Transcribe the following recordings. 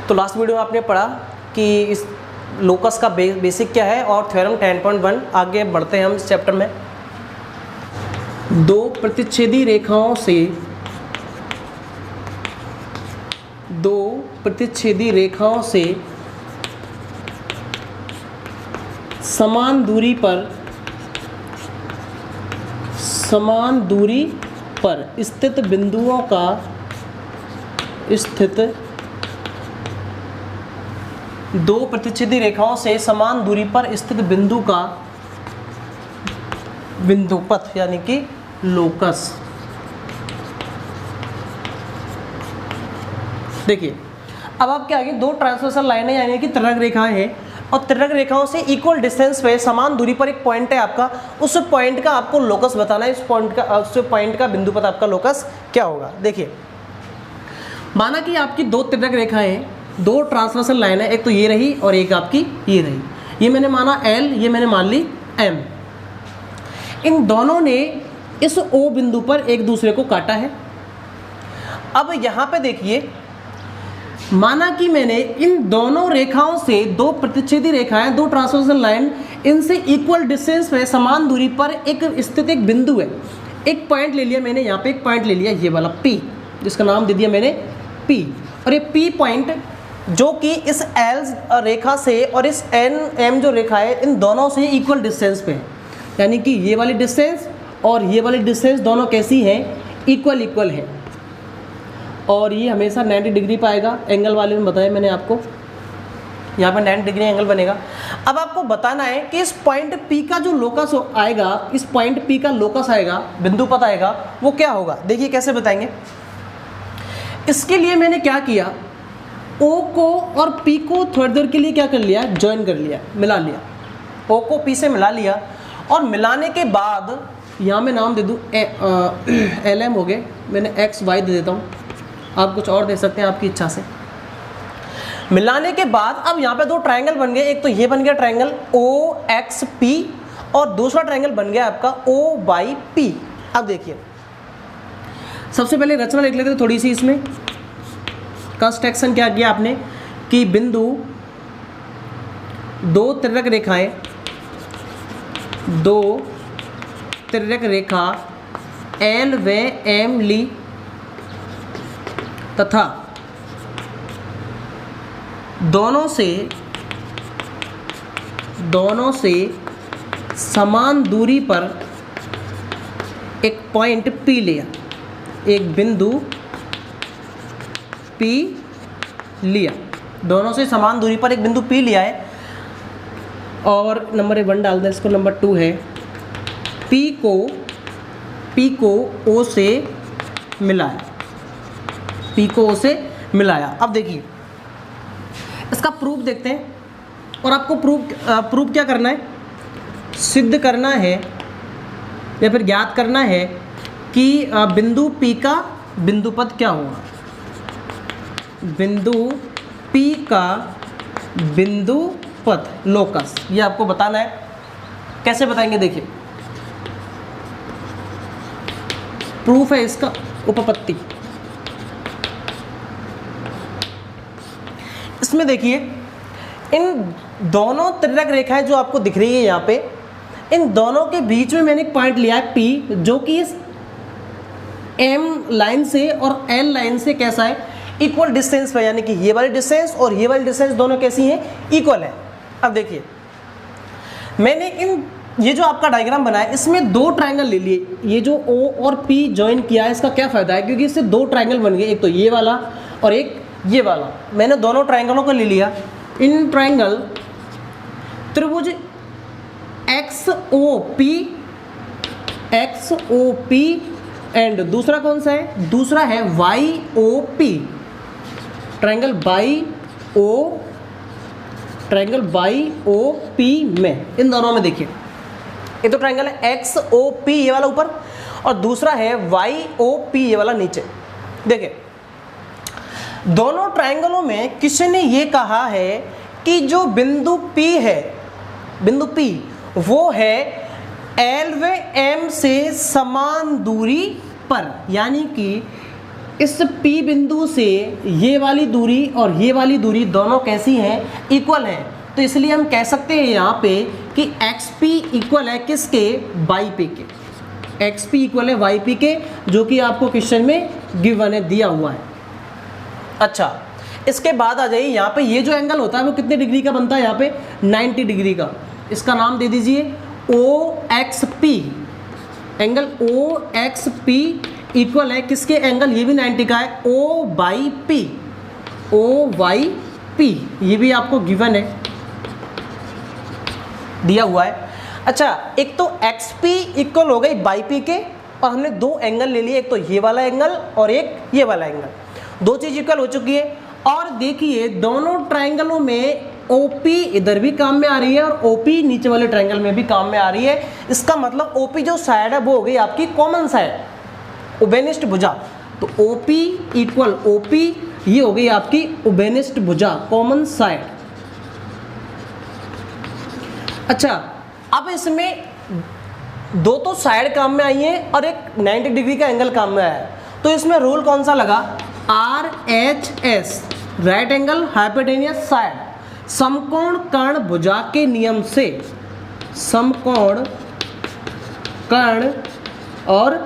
तो last video में आपने पढ़ा कि इस लोकस का बेसिक क्या है और थ्योरम 10.1। आगे बढ़ते हैं हम इस चैप्टर में। दो प्रतिच्छेदी रेखाओं से समान दूरी पर स्थित बिंदुओं का दो प्रतिच्छेदी रेखाओं से समान दूरी पर स्थित बिंदु का बिंदुपथ यानी कि लोकस। देखिए अब आपके आगे दो ट्रांसवर्सल लाइनें यानी कि त्रिज्यक रेखाएं हैं और त्रिज्यक रेखाओं से इक्वल डिस्टेंस पे समान दूरी पर एक पॉइंट है आपका, उस पॉइंट का आपको लोकस बताना है। उस पॉइंट का बिंदुपथ आपका लोकस क्या होगा। देखिए माना कि आपकी दो त्रिज्यक रेखाएं हैं, दो ट्रांसवर्सल लाइन है, एक तो ये रही और एक आपकी ये रही। ये मैंने माना L, ये मैंने मान ली M। इन दोनों ने इस O बिंदु पर एक दूसरे को काटा है। अब यहाँ पे देखिए माना कि मैंने इन दोनों रेखाओं से दो प्रतिच्छेदी रेखाएं, दो ट्रांसवर्सल लाइन, इनसे इक्वल डिस्टेंस पे समान दूरी पर एक स्थित एक बिंदु है, एक पॉइंट ले लिया मैंने। यहाँ पे एक पॉइंट ले लिया ये वाला P, जिसका नाम दे दिया मैंने P। और ये P पॉइंट जो कि इस L रेखा से और इस M जो रेखा है इन दोनों से इक्वल डिस्टेंस पे है, यानी कि ये वाली डिस्टेंस और ये वाली डिस्टेंस दोनों कैसी हैं, इक्वल है। और ये हमेशा 90 डिग्री पाएगा, एंगल वाले में बताया मैंने आपको, यहाँ पे 90 डिग्री एंगल बनेगा। अब आपको बताना है कि इस पॉइंट P का जो लोकस आएगा, इस पॉइंट P का लोकस आएगा, बिंदुपथ आएगा, वो क्या होगा। देखिए कैसे बताएंगे। इसके लिए मैंने क्या किया, O को और P को थोड़ी देर के लिए क्या कर लिया, ज्वाइन कर लिया, मिला लिया। O को P से मिला लिया और मिलाने के बाद यहाँ मैं नाम दे दूँ LM हो गए, मैंने XY दे देता हूँ, आप कुछ और दे सकते हैं आपकी इच्छा से। मिलाने के बाद अब यहाँ पे दो ट्रायंगल बन गए, एक तो ये बन गया ट्रायंगल OXP और दूसरा ट्रायंगल बन गया आपका OYP। अब देखिए सबसे पहले रचना लिख लेते हैं थोड़ी सी। इसमें कंस्ट्रक्शन क्या किया आपने कि बिंदु दो त्रिज्यक रेखा L व M ली तथा दोनों से समान दूरी पर एक पॉइंट P लिया, एक बिंदु P लिया, दोनों से समान दूरी पर एक बिंदु P लिया है। और नंबर 1 डाल दें, इसको नंबर 2 है P को O से मिलाया, P को O से मिलाया। अब देखिए इसका प्रूफ देखते हैं और आपको प्रूफ क्या करना है, सिद्ध करना है या फिर ज्ञात करना है कि बिंदु P का बिंदुपथ क्या होगा। बिंदु P का बिंदुपथ लोकस, ये आपको बताना है। कैसे बताएंगे देखिए, प्रूफ है इसका, उपपत्ति। इसमें देखिए इन दोनों त्रिज्यक रेखाएं जो आपको दिख रही है यहाँ पे, इन दोनों के बीच में मैंने एक पॉइंट लिया है P, जो कि इस M लाइन से और L लाइन से कैसा है, इक्वल डिस्टेंस पे, यानी कि ये वाली डिस्टेंस और ये वाली डिस्टेंस दोनों कैसी हैं, इक्वल है। अब देखिए मैंने ये जो आपका डायग्राम बना है इसमें दो ट्रायंगल ले लिए, ये जो O और P ज्वाइन किया है, इसका क्या फ़ायदा है, क्योंकि इससे दो ट्रायंगल बन गए, एक तो ये वाला और एक ये वाला। मैंने दोनों ट्रायंगलों को ले लिया। इन ट्रायंगल त्रिभुज XOP एंड दूसरा कौन सा है, दूसरा है YOP, ट्रायंगल YOP में। इन दोनों में देखिए ये तो ट्रायंगल है XOP ये वाला ऊपर और दूसरा है YOP ये वाला नीचे। देखिए दोनों ट्रायंगलों में किसी ने ये कहा है कि जो बिंदु P है, बिंदु P वो है L व M से समान दूरी पर, यानी कि इस P बिंदु से ये वाली दूरी और ये वाली दूरी दोनों कैसी हैं, इक्वल हैं। तो इसलिए हम कह सकते हैं यहाँ पे कि XP इक्वल है किसके, YP के। XP इक्वल है YP के, जो कि आपको क्वेश्चन में गिवन है, दिया हुआ है। अच्छा, इसके बाद आ जाइए यहाँ पे, ये जो एंगल होता है वो कितने डिग्री का बनता है, यहाँ पे 90 डिग्री का। इसका नाम दे दीजिए OXP। एंगल OXP इक्वल है किसके, एंगल ये भी 90 का है, OYP। OYP ये भी आपको गिवन है, दिया हुआ है। अच्छा, एक तो XP इक्वल हो गई YP के, और हमने दो एंगल ले लिए, एक तो ये वाला एंगल और एक ये वाला एंगल, दो चीज इक्वल हो चुकी है। और देखिए दोनों ट्रायंगलों में OP इधर भी काम में आ रही है और OP नीचे वाले ट्रायंगल में भी काम में आ रही है। इसका मतलब OP जो साइड है वो हो गई आपकी कॉमन साइड, उभयनिष्ठ भुजा। तो OP इक्वल OP ये हो गई आपकी उभयनिष्ठ भुजा, कॉमन साइड। अच्छा, अब इसमें दो तो साइड काम में आई है और एक 90 डिग्री का एंगल काम में आया है। तो इसमें रूल कौन सा लगा, RHS, right angle hypotenuse side, समकोण कर्ण भुजा के नियम से, समकोण कर्ण और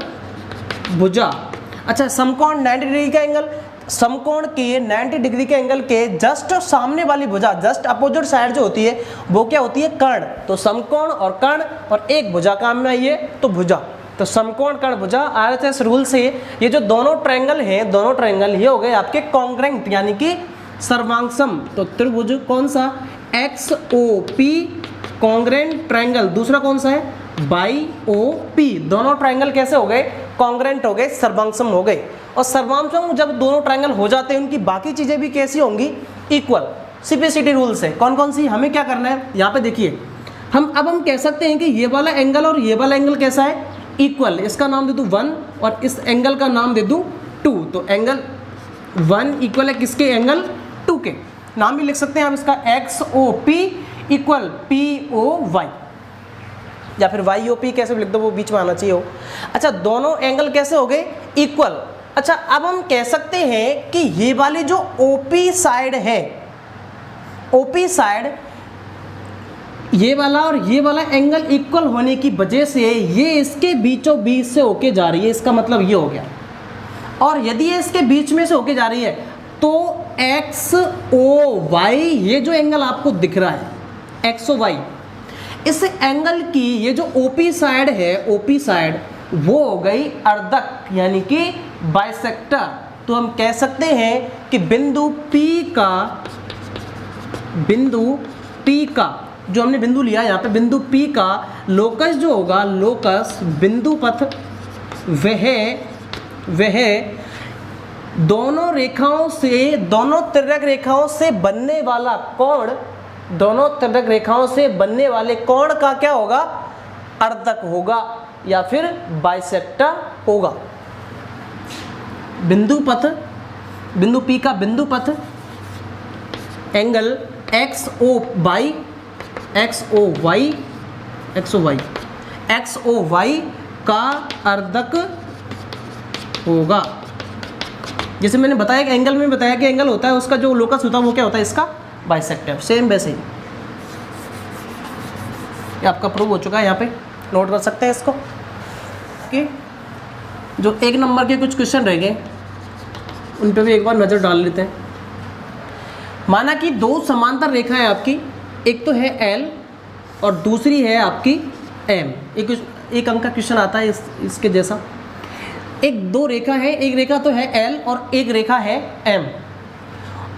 भुजा। अच्छा, समकोण 90 डिग्री का एंगल, समकोण के 90 डिग्री के एंगल के जस्ट सामने वाली भुजा, जस्ट अपोजिट साइड जो होती है वो क्या होती है, कर्ण। तो समकोण और कर्ण और एक भुजा काम में आई है, तो भुजा। तो समकोण कर्ण भुजा, RHS रूल से ये जो दोनों ट्रायंगल हैं, दोनों ट्रायंगल ये हो गए आपके कॉन्ग्रेंट यानी कि सर्वांगसम। तो त्रिभुज कौन सा, XOP कॉन्ग्रेंट ट्रायंगल। दूसरा कौन सा है, YOP। दोनों ट्रायंगल कैसे हो गए, कॉन्ग्रेंट हो गए, सर्वांगसम हो गए। और सर्वांगसम जब दोनों ट्रायंगल हो जाते हैं, उनकी बाकी चीजें भी कैसी होंगी, इक्वल। CPCT रूल से कौन कौन सी, हमें क्या करना है, यहाँ पे देखिए हम कह सकते हैं कि ये वाला एंगल और ये वाला एंगल कैसा है, इक्वल। इसका नाम दे दूं 1 और इस एंगल का नाम दे दूं 2। तो एंगल 1 इक्वल है किसके, एंगल 2 के। नाम भी लिख सकते हैं आप इसका, XOP इक्वल POY, या फिर YOP कैसे भी लिख दो, वो बीच में आना चाहिए हो। अच्छा, दोनों एंगल कैसे हो गए, इक्वल। अच्छा, अब हम कह सकते हैं कि ये वाली जो OP साइड है, OP साइड, ये वाला और ये वाला एंगल इक्वल होने की वजह से ये इसके बीचों बीच से होके जा रही है, इसका मतलब ये हो गया। और यदि ये इसके बीच में से होके जा रही है तो XOY, ये जो एंगल आपको दिख रहा है XOY, इस एंगल की ये जो OP साइड है, OP साइड वो हो गई अर्धक यानी कि बाइसेक्टर। तो हम कह सकते हैं कि बिंदु P का जो हमने बिंदु लिया यहाँ पे, बिंदु P का लोकस जो होगा, लोकस बिंदु पथ, वह दोनों रेखाओं से, दोनों तिर्यक रेखाओं से बनने वाला कोण, दोनों तिर्यक रेखाओं से बनने वाले कोण का क्या होगा, अर्धक होगा या फिर बाइसेक्टर होगा। बिंदु पथ, बिंदु P का बिंदु पथ, एंगल XOY का अर्धक होगा। जैसे मैंने बताया कि एंगल में बताया कि एंगल होता है उसका जो लोकस होता है वो क्या होता है, इसका बाइसेक्टर। सेम वैसे ही ये आपका प्रूव हो चुका है, यहाँ पे नोट कर सकते हैं इसको। ओके, जो 1 नंबर के कुछ क्वेश्चन रह गए उन पे भी एक बार नज़र डाल लेते हैं। माना कि दो समांतर रेखाएं आपकी, एक तो है L और दूसरी है आपकी M। एक अंक का क्वेश्चन आता है इसके जैसा। दो रेखा है, एक रेखा तो है L और एक रेखा है M।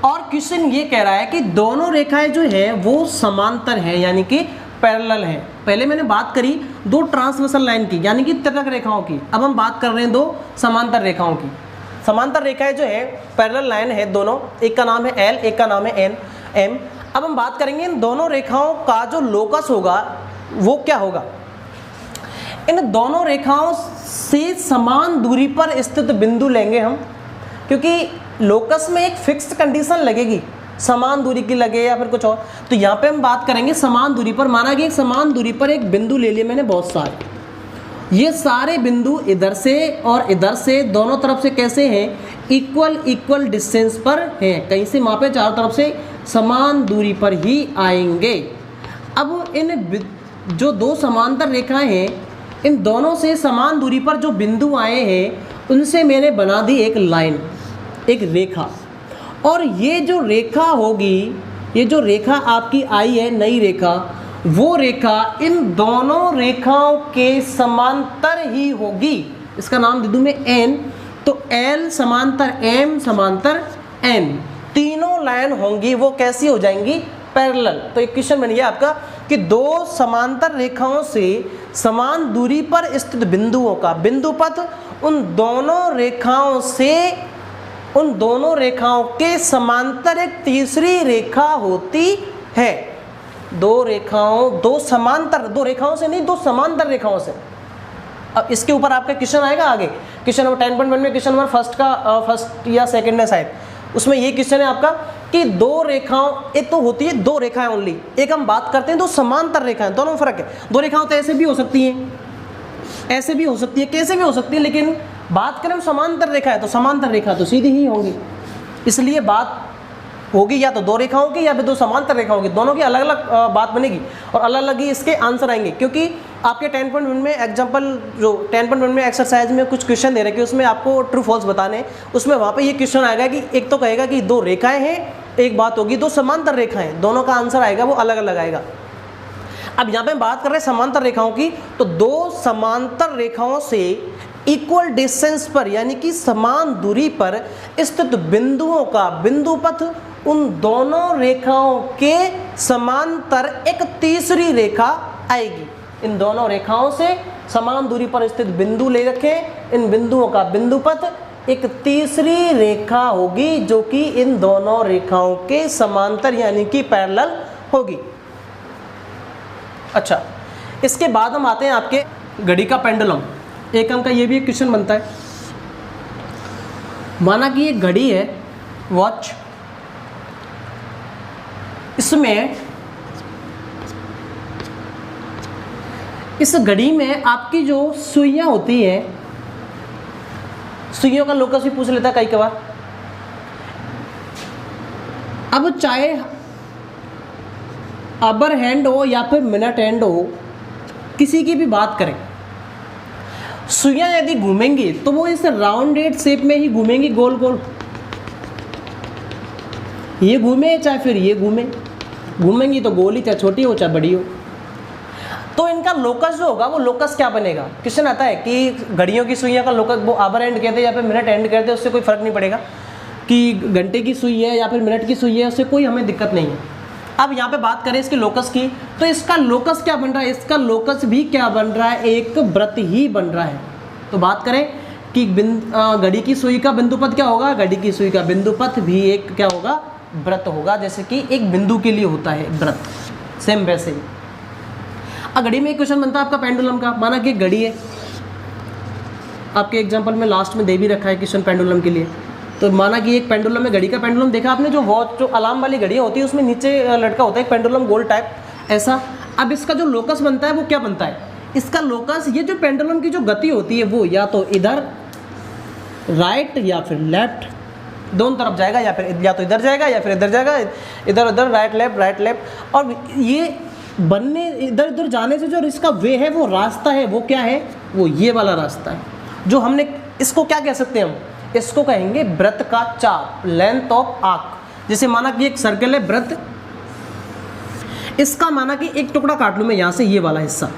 और क्वेश्चन ये कह रहा है कि दोनों रेखाएं जो है वो समांतर है यानी कि पैरेलल है। पहले मैंने बात करी दो ट्रांसवर्सल लाइन की यानी कि तिर्यक रेखाओं की, अब हम बात कर रहे हैं दो समांतर रेखाओं की। समांतर रेखाएं जो है पैरेलल लाइन है दोनों, एक का नाम है L, एक का नाम है M। अब हम बात करेंगे इन दोनों रेखाओं का जो लोकस होगा वो क्या होगा। इन दोनों रेखाओं से समान दूरी पर स्थित बिंदु लेंगे हम, क्योंकि लोकस में एक फिक्स्ड कंडीशन लगेगी, समान दूरी की लगे या फिर कुछ और। तो यहाँ पे हम बात करेंगे समान दूरी पर। माना कि एक समान दूरी पर एक बिंदु ले लिए मैंने बहुत सारे, ये सारे बिंदु इधर से और इधर से दोनों तरफ से कैसे हैं, इक्वल डिस्टेंस पर हैं, कहीं से मापे चारों तरफ से समान दूरी पर ही आएंगे। अब इन जो दो समांतर रेखाएं हैं, इन दोनों से समान दूरी पर जो बिंदु आए हैं उनसे मैंने बना दी एक लाइन, एक रेखा। और ये जो रेखा होगी, ये जो रेखा आपकी आई है नई रेखा, वो रेखा इन दोनों रेखाओं के समांतर ही होगी। इसका नाम दे दूं मैं n, तो L समांतर M समांतर N, तीनों लाइन होंगी वो कैसी हो जाएंगी, पैरेलल। तो एक क्वेश्चन बन गया आपका कि दो समांतर रेखाओं से समान दूरी पर स्थित बिंदुओं का बिंदुपथ उन दोनों रेखाओं के समांतर एक तीसरी रेखा होती है। दो समांतर रेखाओं से। अब इसके ऊपर आपका क्वेश्चन आएगा आगे, क्वेश्चन नंबर 10.1 में, क्वेश्चन नंबर फर्स्ट या सेकंड है शायद, उसमें ये क्वेश्चन है आपका कि दो रेखाओं, एक तो होती है दो रेखाएं ओनली, एक हम बात करते हैं दो समांतर रेखाएं, दोनों में फर्क है। दो रेखाओं तो ऐसे भी हो सकती हैं, ऐसे भी हो सकती है, कैसे भी हो सकती है, लेकिन बात करें समांतर रेखा है तो समांतर रेखा तो सीधी ही होंगी, इसलिए बात होगी या तो दो रेखाओं की या फिर दो समांतर रेखाओं की, दोनों की अलग अलग बात बनेगी और अलग अलग ही इसके आंसर आएंगे। क्योंकि आपके 10.1 में एग्जांपल, जो 10.1 में एक्सरसाइज में कुछ क्वेश्चन दे रखे हैं उसमें आपको ट्रू फॉल्स बताने, उसमें वहाँ पे ये क्वेश्चन आएगा कि एक तो कहेगा कि दो रेखाएं हैं, एक बात होगी दो समांतर रेखाएं, दोनों का आंसर आएगा वो अलग अलग आएगा। अब यहाँ पे बात कर रहे हैं समांतर रेखाओं की, तो दो समांतर रेखाओं से इक्वल डिस्टेंस पर यानी कि समान दूरी पर स्थित बिंदुओं का बिंदुपथ उन दोनों रेखाओं के समांतर एक तीसरी रेखा आएगी। इन दोनों रेखाओं से समान दूरी पर स्थित बिंदु ले रखें, इन बिंदुओं का बिंदुपथ एक तीसरी रेखा होगी जो कि इन दोनों रेखाओं के समांतर यानी कि पैरेलल होगी। अच्छा, इसके बाद हम आते हैं आपके घड़ी का पेंडुलम। एक अंक का ये भी एक क्वेश्चन बनता है। माना कि एक घड़ी है, वॉच, इसमें इस घड़ी में आपकी जो सुइयां होती हैं, सुइयों का लोकस भी पूछ लेता है कई बार। अब चाहे अपर हैंड हो या फिर मिनट हैंड हो, किसी की भी बात करें, सुइयां यदि घूमेंगी तो वो इस राउंडेड शेप में ही घूमेंगी, गोल गोल। ये घूमे चाहे फिर ये घूमेंगी तो गोल ही, चाहे छोटी हो चाहे बड़ी हो। तो इनका लोकस जो होगा वो लोकस क्या बनेगा। क्वेश्चन आता है कि घड़ियों की सुइयां का लोकस वो अपर एंड कहते हैं या फिर मिनट एंड कहते हैं, उससे कोई फर्क नहीं पड़ेगा कि घंटे की सुई है या फिर मिनट की सुई है, उससे कोई हमें दिक्कत नहीं है। अब यहाँ पे बात करें इसके लोकस की, तो इसका लोकस क्या बन रहा है, इसका लोकस भी क्या बन रहा है, एक वृत्त ही बन रहा है। तो बात करें कि घड़ी की सुई का बिंदुपथ क्या होगा, घड़ी की सुई का बिंदुपथ भी एक क्या होगा, वृत्त होगा, जैसे कि एक बिंदु के लिए होता है वृत्त, सेम वैसे ही। घड़ी में एक क्वेश्चन बनता है आपका पेंडुलम का। माना कि एक घड़ी है, आपके एग्जाम्पल में लास्ट में दे भी रखा है क्वेश्चन पेंडुलम के लिए। तो माना कि एक पेंडुलम है, घड़ी का पेंडुलम देखा आपने, जो वॉच जो अलार्म वाली घड़ियाँ होती है उसमें नीचे लटका होता है एक पेंडुलम गोल टाइप ऐसा। अब इसका जो लोकस बनता है वो क्या बनता है, इसका लोकस, ये जो पेंडुलम की जो गति होती है वो या तो इधर राइट या फिर लेफ्ट, दोनों तरफ जाएगा, या फिर या तो इधर जाएगा या फिर इधर जाएगा, इधर उधर, राइट लेफ्ट। और ये बनने इधर उधर जाने से जो इसका वे है, वो रास्ता है, वो क्या है, वो ये वाला रास्ता है, जो हमने इसको क्या कह सकते हैं, हम इसको कहेंगे वृत्त का चाप, लेंथ ऑफ आर्क। जैसे माना कि एक सर्कल है वृत्त, इसका माना कि एक टुकड़ा काट लूँ मैं यहाँ से, ये वाला हिस्सा,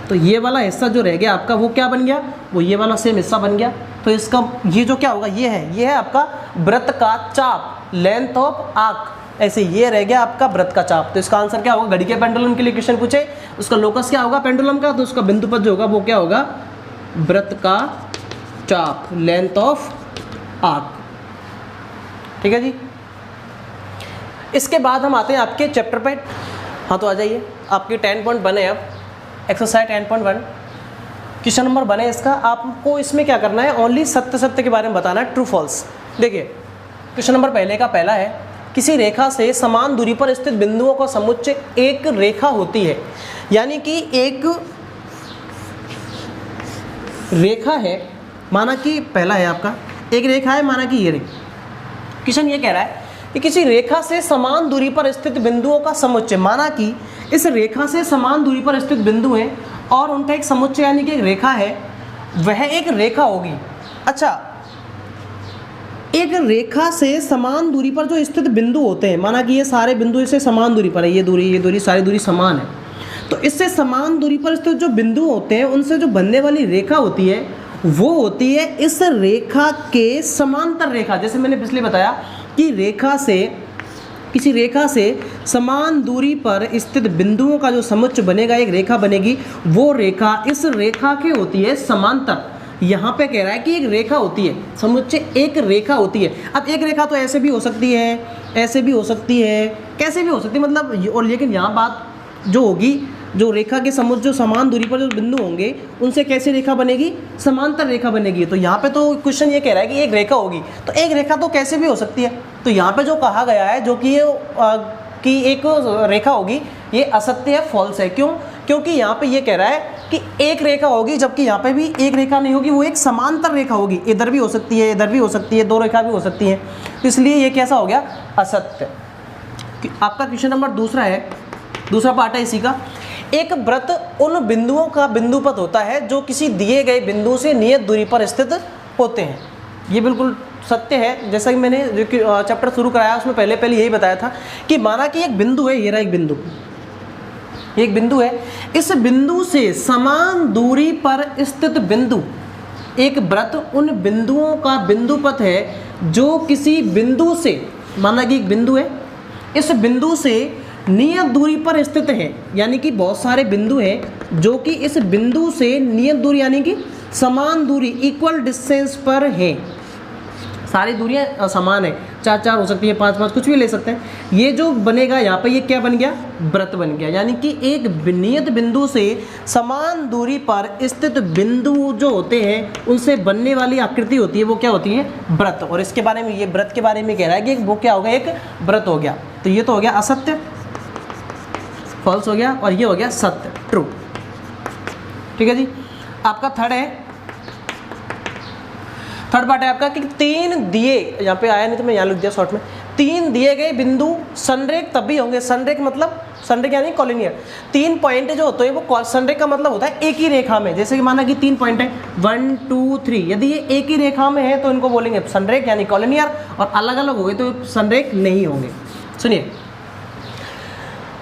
तो ये वाला हिस्सा जो रह गया आपका वो क्या बन गया, वो ये वाला सेम हिस्सा बन गया। तो इसका ये जो क्या होगा, ये है आपका वृत्त का चाप, लेंथ ऑफ आर्क। ऐसे ये रह गया आपका वृत्त का चाप। तो इसका आंसर क्या होगा, घड़ी के पेंडुलम के लिए क्वेश्चन पूछे, उसका लोकस क्या होगा पेंडुलम का, तो उसका बिंदुपथ जो होगा वो क्या होगा, वृत्त का चाप, लेंथ ऑफ आर्क। ठीक है जी। इसके बाद हम आते हैं आपके चैप्टर पे। हाँ तो आ जाइए, आपकी 10.1 है, अब एक्सरसाइज 10.1 क्वेश्चन नंबर 1 है इसका। आपको इसमें क्या करना है, ओनली सत्य के बारे में बताना है, ट्रू फॉल्स। देखिए क्वेश्चन नंबर पहले का पहला है, किसी रेखा से समान दूरी पर स्थित बिंदुओं का समुच्चय एक रेखा होती है। यानी कि एक रेखा है, माना कि पहला है आपका एक रेखा है, माना कि ये रेखा, क्वेश्चन ये कह रहा है कि किसी रेखा से समान दूरी पर स्थित बिंदुओं का समुच्चय, माना कि इस रेखा से समान दूरी पर स्थित बिंदु हैं और उनका एक समुच्चय यानी कि एक रेखा है, वह एक रेखा होगी। अच्छा, एक रेखा से समान दूरी पर जो स्थित बिंदु होते हैं, माना कि ये सारे बिंदु इससे समान दूरी पर है, ये दूरी सारी दूरी समान है, तो इससे समान दूरी पर स्थित जो बिंदु होते हैं उनसे जो बनने वाली रेखा होती है वो होती है इस रेखा के समांतर रेखा। जैसे मैंने पिछले बताया कि किसी रेखा से समान दूरी पर स्थित बिंदुओं का जो समुच्चय बनेगा, एक रेखा बनेगी, वो रेखा इस रेखा के होती है समांतर। यहाँ पे कह रहा है कि एक रेखा होती है, समुच्चय एक रेखा होती है। अब एक रेखा तो ऐसे भी हो सकती है, ऐसे भी हो सकती है, कैसे भी हो सकती है, मतलब, और लेकिन यहाँ बात जो होगी, जो रेखा के समुच्चय जो समान दूरी पर जो बिंदु होंगे उनसे कैसी रेखा बनेगी, समांतर रेखा बनेगी। तो यहाँ पे तो क्वेश्चन ये कह रहा है कि एक रेखा होगी, तो एक रेखा तो कैसे भी हो सकती है। तो यहाँ पे जो कहा गया है जो कि ये कि एक रेखा होगी, ये असत्य है, फॉल्स है। क्यों? क्योंकि यहाँ पे ये कह रहा है कि एक रेखा होगी, जबकि यहाँ पे भी एक रेखा नहीं होगी, वो एक समांतर रेखा होगी। इधर भी हो सकती है, इधर भी हो सकती है, दो रेखा भी हो सकती है, तो इसलिए ये कैसा हो गया, असत्य। आपका क्वेश्चन नंबर दूसरा है, दूसरा पार्ट है इसी का। एक वृत्त उन बिंदुओं का बिंदुपथ होता है जो किसी दिए गए बिंदु से नियत दूरी पर स्थित होते हैं। ये बिल्कुल सत्य है। जैसा कि मैंने जो चैप्टर शुरू कराया उसमें पहले यही बताया था कि माना कि एक बिंदु है, ये रहा एक बिंदु है, इस बिंदु से समान दूरी पर स्थित बिंदु, एक वृत्त उन बिंदुओं का बिंदुपथ है जो किसी बिंदु से, माना कि एक बिंदु है, इस बिंदु से नियत दूरी पर स्थित है, यानी कि बहुत सारे बिंदु हैं जो कि इस बिंदु से नियत दूरी यानी कि समान दूरी, इक्वल डिस्टेंस पर है। सारी दूरियां समान है, 4 हो सकती है, 5 कुछ भी ले सकते हैं। ये जो बनेगा यहाँ पे, ये क्या बन गया, वृत्त बन गया। यानी कि एक नियत बिंदु से समान दूरी पर स्थित बिंदु जो होते हैं उनसे बनने वाली आकृति होती है, वो क्या होती है, वृत्त। और इसके बारे में, ये वृत्त के बारे में कह रहा है कि वो क्या होगा, एक वृत्त हो गया। तो ये तो हो गया असत्य, फॉल्स हो गया, और ये हो गया सत्य, ट्रू। ठीक है जी। आपका थर्ड पार्ट है आपका कि 3 दिए, यहाँ पे आया नहीं तो मैं यहाँ लिख दिया शॉर्ट में, 3 दिए गए बिंदु संरेख तभी होंगे। संरेख मतलब, संरेख यानी कॉलिनियर। 3 पॉइंट जो होते हैं वो, संरेख का मतलब होता है एक ही रेखा में। जैसे कि माना कि 3 पॉइंट है, 1 2 3, यदि ये एक ही रेखा में है तो इनको बोलेंगे संरेख यानी कॉलिनियर, और अलग अलग हो गए तो संरेख नहीं होंगे। सुनिए,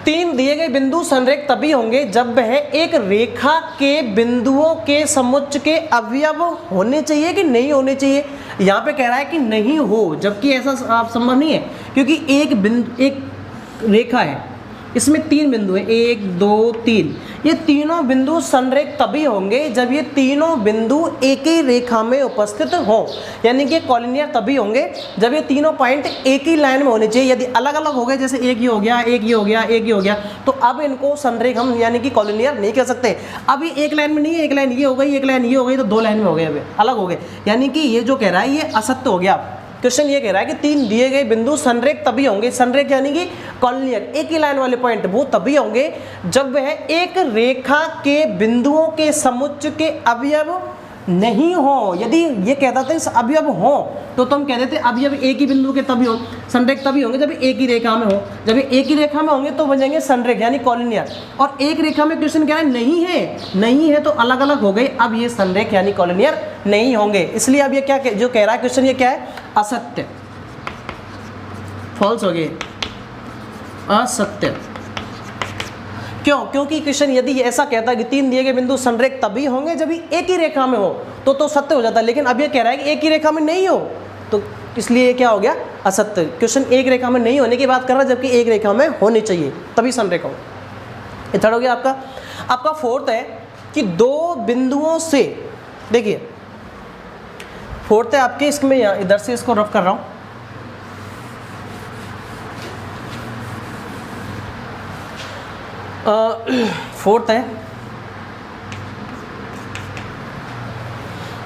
3 दिए गए बिंदु संरेख तभी होंगे जब वह एक रेखा के बिंदुओं के समुच्चय के अवयव होने चाहिए कि नहीं होने चाहिए। यहाँ पे कह रहा है कि नहीं हो, जबकि ऐसा संभव नहीं है, क्योंकि एक रेखा है, इसमें 3 बिंदु हैं, 1 2 3, ये तीनों बिंदु संरेख तभी होंगे जब ये तीनों बिंदु एक ही रेखा में उपस्थित हों। यानी कि कॉलिनियर तभी होंगे जब ये तीनों पॉइंट एक ही लाइन में होने चाहिए। यदि अलग अलग हो गए, जैसे एक ये हो गया, एक ये हो गया, एक ये हो गया, तो अब इनको संरेख हम यानी कि कॉलिनियर नहीं कह सकते। अब ये एक लाइन में नहीं है, एक लाइन ये हो गई, एक लाइन ये हो गई, तो 2 लाइन में हो गए, अभी अलग हो गए। यानी कि ये जो कह रहा है ये असत्य हो गया। क्वेश्चन ये कह रहा है कि 3 दिए गए बिंदु संरेख तभी होंगे, संरेख यानी कि कॉलिनियर, एक ही लाइन वाले पॉइंट, वो तभी होंगे जब वह एक रेखा के बिंदुओं के समुच्चय के अवयव नहीं हो। यदि ये कहता था इस अवयव हो तो हम कह देते अवयव एक ही बिंदु के तभी हो, संरेख तभी होंगे जब एक ही रेखा में हो। जब एक ही रेखा में होंगे तो बन जाएंगे संरेख यानी कॉलिनियर। और एक रेखा में क्वेश्चन कह रहा है नहीं है तो अलग अलग हो गए, अब ये संरेख यानी कॉलिनियर नहीं होंगे। इसलिए अब ये क्या जो कह रहा है क्वेश्चन, ये क्या है, असत्य, फॉल्स हो गए, असत्य। क्यों? क्योंकि क्वेश्चन यदि ऐसा कहता है कि 3 दिए गए बिंदु संरेख तभी होंगे जब एक ही रेखा में हो तो सत्य हो जाता है। लेकिन अब ये कह रहा है कि एक ही रेखा में नहीं हो, तो इसलिए ये क्या हो गया, असत्य। क्वेश्चन एक रेखा में नहीं होने की बात कर रहा है, जबकि एक रेखा में होनी चाहिए तभी संरेख हो। ये थर्ड हो गया आपका फोर्थ है कि 2 बिंदुओं से, देखिए फोर्थ है आपके, इसमें इधर से इसको रफ कर रहा हूं। फोर्थ है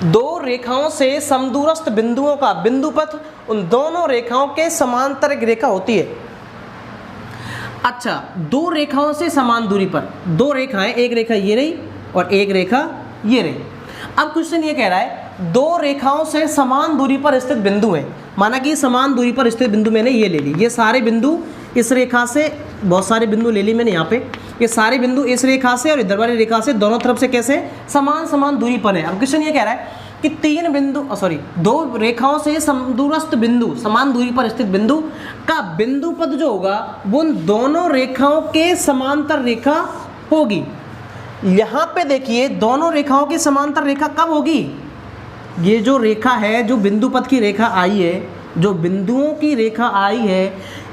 2 रेखाओं से समदूरस्थ बिंदुओं का बिंदुपथ उन दोनों रेखाओं के समांतर एक रेखा होती है। अच्छा, 2 रेखाओं से समान दूरी पर, 2 रेखाएं, एक रेखा ये रही और एक रेखा ये रही। अब क्वेश्चन ये कह रहा है दो रेखाओं से समान दूरी पर स्थित बिंदु हैं, माना कि समान दूरी पर स्थित बिंदु मैंने ये ले ली, ये सारे बिंदु इस रेखा से, बहुत सारे बिंदु ले ली मैंने यहाँ पे, ये सारे बिंदु इस रेखा से और इधर वाली रेखा से दोनों तरफ से कैसे समान समान दूरी पर है। अब क्वेश्चन ये कह रहा है कि दो रेखाओं से दूरस्थ बिंदु, समान दूरी पर स्थित बिंदु का बिंदु पद जो होगा वो उन दोनों रेखाओं के समांतर रेखा होगी। यहाँ पे देखिए दोनों रेखाओं की समांतर रेखा कब होगी, ये जो रेखा है, जो बिंदु पद की रेखा आई है, जो बिंदुओं की रेखा आई है,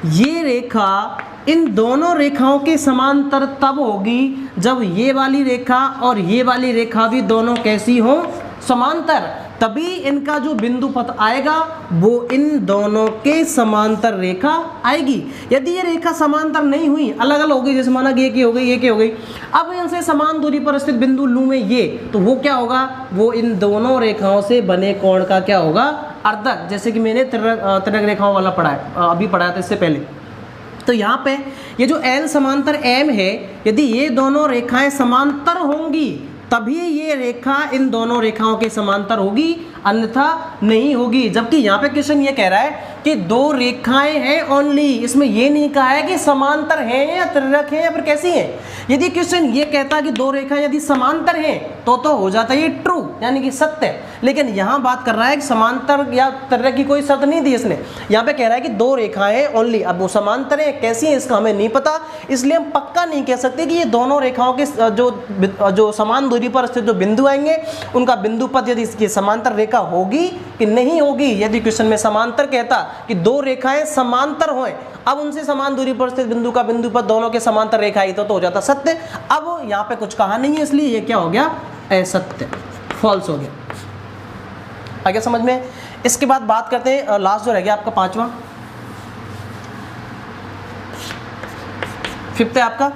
ये रेखा इन दोनों रेखाओं के समांतर तब होगी जब ये वाली रेखा और ये वाली रेखा भी दोनों कैसी हो, समांतर, तभी इनका जो बिंदु पथ आएगा वो इन दोनों के समांतर रेखा आएगी। यदि ये रेखा समांतर नहीं हुई, अलग अलग हो गई, जैसे माना ये की हो गई, ये की हो गई, अब इनसे समान दूरी पर स्थित बिंदु लूँ मैं ये, तो वो क्या होगा, वो इन दोनों रेखाओं से बने कोण का क्या होगा, अर्धक, जैसे कि मैंने त्रिज्यक रेखाओं वाला पढ़ा है, अभी पढ़ाया था इससे पहले। तो यहाँ पे ये जो L समांतर M है, यदि ये दोनों रेखाएं समांतर होंगी तभी ये रेखा इन दोनों रेखाओं के समांतर होगी, अन्यथा नहीं होगी। जबकि यहाँ पे क्वेश्चन ये कह रहा है कि दो रेखाएं हैं ओनली, इसमें ये नहीं कहा है कि समांतर हैं या त्रिज्यक हैं या फिर कैसी हैं। यदि क्वेश्चन ये कहता है कि दो रेखाएं यदि समांतर हैं तो हो जाता है ये ट्रू, यानी कि सत्य। लेकिन यहाँ बात कर रहा है कि समांतर या त्रिज्यक की कोई शर्त नहीं दी इसने, यहाँ पे कह रहा है कि दो रेखाएं ओनली। अब वो समांतर है कैसी है इसका हमें नहीं पता, इसलिए हम पक्का नहीं कह सकते कि ये दोनों रेखाओं के जो समान दूरी पर स्थित जो बिंदु आएंगे उनका बिंदु पथ यदि इसकी समांतर रेखा होगी कि नहीं होगी। यदि क्वेश्चन में समांतर कहता कि दो रेखाएं समांतर हों, अब उनसे समान दूरी पर स्थित बिंदु का बिंदु पथ दोनों के समांतर रेखा आई तो हो जाता सत्य। अब यहाँ पे कुछ कहा नहीं है, इसलिए ये क्या हो गया, असत्य, फॉल्स हो गया। आगे समझ में। इसके बाद बात करते हैं लास्ट जो रह गया आपका पांचवा, फिफ्थ है आपका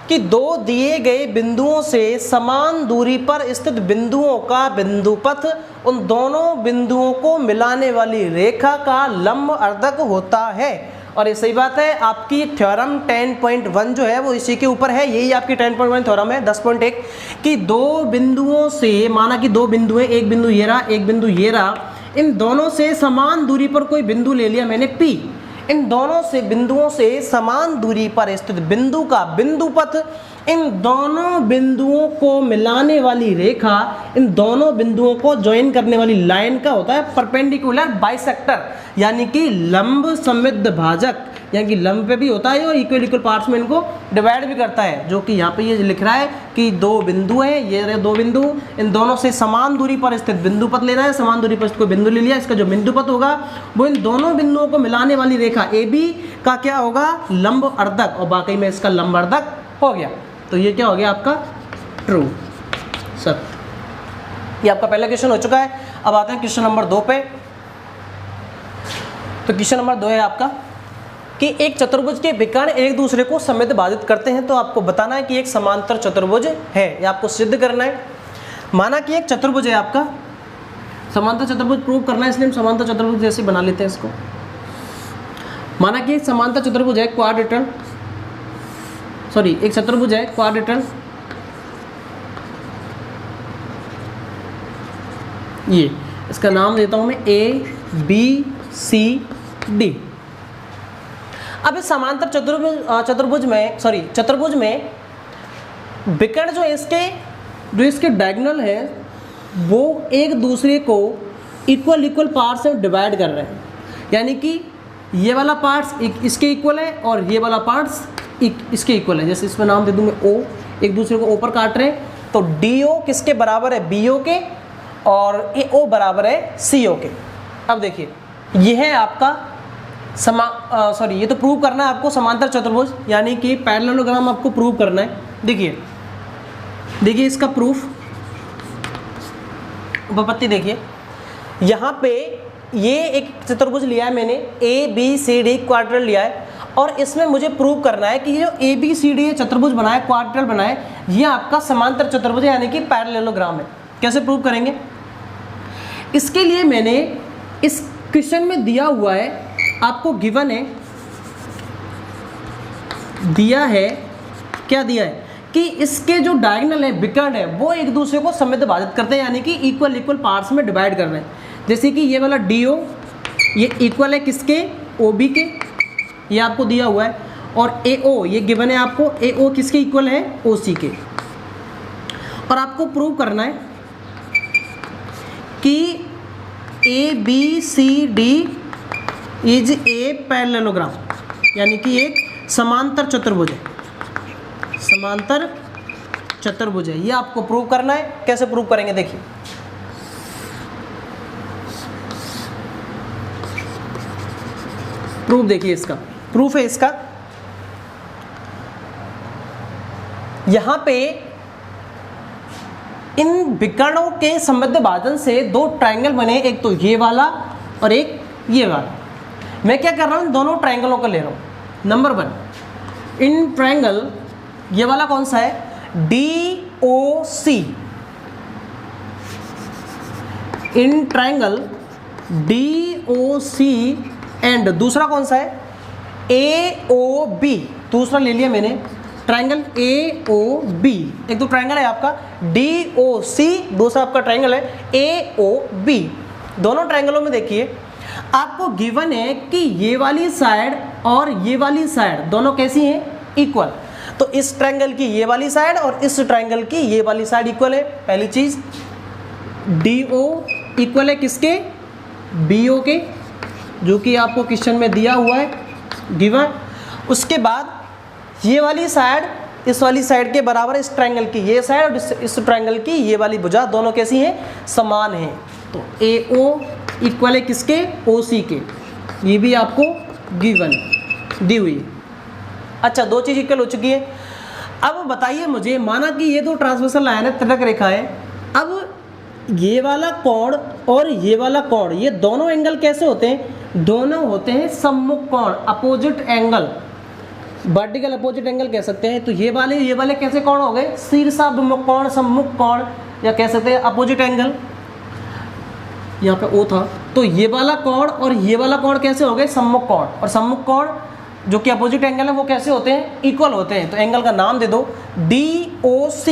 कि दो दिए गए बिंदुओं से समान दूरी पर स्थित बिंदुओं का बिंदु पथ उन दोनों बिंदुओं को मिलाने वाली रेखा का लंब अर्धक होता है। और ये सही बात है, आपकी थ्योरम 10.1 जो है वो इसी के ऊपर है, यही आपकी 10.1 थ्योरम है 10.1 कि दो बिंदुओं से, माना कि दो बिंदु है, एक बिंदु ये रहा, एक बिंदु ये रहा, इन दोनों से समान दूरी पर कोई बिंदु ले लिया मैंने P, इन दोनों से बिंदुओं से समान दूरी पर स्थित बिंदु का बिंदु पथ इन दोनों बिंदुओं को मिलाने वाली रेखा, इन दोनों बिंदुओं को ज्वाइन करने वाली लाइन का होता है परपेंडिकुलर बाइसेक्टर, यानी कि लंब सममित भाजक, यानी कि लंब पे भी होता है और इक्वल इक्वल पार्ट्स में इनको डिवाइड भी करता है। जो कि यहाँ पे ये लिख रहा है कि दो बिंदु हैं, ये दो बिंदु, इन दोनों से समान दूरी पर स्थित बिंदु पथ लेना है, समान दूरी पर कोई बिंदु ले लिया, इसका जो बिंदु पथ होगा वो इन दोनों बिंदुओं को मिलाने वाली रेखा AB का क्या होगा, लंब अर्धक, और वाकई में इसका लंब अर्धक हो गया। तो ये क्या हो गया आपका, ट्रू, सत्य। ये आपका पहला क्वेश्चन हो चुका है। अब आते हैं क्वेश्चन नंबर 2 पे। तो क्वेश्चन नंबर 2 है आपका कि एक चतुर्भुज के विकर्ण एक दूसरे को सममित बाधित करते हैं, तो आपको बताना है कि एक समांतर चतुर्भुज है, या आपको सिद्ध करना है। माना कि एक चतुर्भुज है आपका, समांतर चतुर्भुज प्रूव करना है, इसलिए हम समांतर चतुर्भुज जैसे बना लेते हैं इसको। माना कि एक समांतर चतुर्भुज है क्वाड्रिलेटरल, एक चतुर्भुज है क्वाड्रिलेटरल, ये इसका नाम देता हूं मैं ABCD। अब इस समांतर चतुर्भुज में विकर्ण जो इसके डायगोनल है वो एक दूसरे को इक्वल पार्ट्स में डिवाइड कर रहे हैं, यानी कि ये वाला पार्ट्स इसके इक्वल है और ये वाला पार्ट्स इसके इक्वल है। जैसे इसमें नाम दे दूं मैं O, एक दूसरे को ऊपर काट रहे हैं, तो DO किसके बराबर है, BO के, और AO बराबर है CO के। अब देखिए ये है आपका ये तो प्रूव करना है आपको समांतर चतुर्भुज, यानी कि पैरेललोग्राम आपको प्रूव करना है। देखिए इसका प्रूफ, उपपत्ति देखिए, यहाँ पे ये एक चतुर्भुज लिया है मैंने, ABCD क्वाड्रिलेटरल लिया है, और इसमें मुझे प्रूव करना है कि ये जो ABCD चतुर्भुज बना है, क्वाड्रिलेटरल बना है, ये आपका समांतर चतुर्भुज है, यानी कि पैरेललोग्राम है। कैसे प्रूव करेंगे, इसके लिए मैंने इस क्वेश्चन में दिया हुआ है, आपको गिवन है, दिया है, क्या दिया है कि इसके जो डायगोनल है, विकर्ण है, वो एक दूसरे को समविभाजित करते हैं, यानी कि इक्वल इक्वल पार्ट्स में डिवाइड कर रहे हैं। जैसे कि ये वाला DO ये इक्वल है किसके, OB के, ये आपको दिया हुआ है, और AO ये गिवन है आपको, AO किसके इक्वल है, OC के। और आपको प्रूव करना है कि ABCD इज ए पैरेललोग्राम, यानी कि एक समांतर चतुर्भुज है, समांतर चतुर्भुज है। ये आपको प्रूव करना है। कैसे प्रूव करेंगे देखिए, प्रूफ देखिए, इसका प्रूफ है इसका, यहां पे इन विकर्णों के संबद्ध भाजन से दो ट्रायंगल बने, एक तो ये वाला और एक ये वाला। मैं क्या कर रहा हूं, दोनों ट्रायंगलों को ले रहा हूं। नंबर 1, इन ट्रायंगल, ये वाला कौन सा है, DOC, in triangle DOC, and दूसरा कौन सा है, AOB, दूसरा ले लिया मैंने, ट्रायंगल AOB। एक तो ट्रायंगल है आपका DOC, दूसरा आपका ट्रायंगल है AOB। दोनों ट्रायंगलों में देखिए आपको गिवन है कि ये वाली साइड और ये वाली साइड दोनों कैसी हैं, इक्वल। तो इस ट्रायंगल की ये वाली साइड और इस ट्रायंगल की ये वाली साइड इक्वल है। पहली चीज, DO इक्वल है किसके, BO के, जो कि आपको क्वेश्चन में दिया हुआ है, गिवन। उसके बाद ये वाली साइड इस वाली साइड के बराबर, इस ट्रायंगल की ये साइड और इस ट्रायंगल की ये वाली भुजा दोनों कैसी हैं, समान हैं। तो AO इक्वल है किसके, OC के, ये भी आपको गिवन दी हुई है। अच्छा, दो चीज इक्वल हो चुकी है। अब बताइए मुझे, माना कि ये दो ट्रांसवर्सल लाइन है, तिलक रेखा है, अब ये वाला कोण और ये वाला कोण, ये दोनों एंगल कैसे होते हैं, दोनों होते हैं सम्मुख कोण, opposite angle, vertical opposite angle कह सकते हैं। तो ये वाले कैसे कोण हो गए, शीर्षाभिमुख कोण, सम्मुख कोण, या कह सकते हैं अपोजिट एंगल। यहाँ पे O था, तो ये वाला कोण और ये वाला कोण कैसे हो गए, सम्मुख कोण। और सम्मुख कोण जो कि अपोजिट एंगल है वो कैसे होते हैं, इक्वल होते हैं। तो एंगल का नाम दे दो DOC,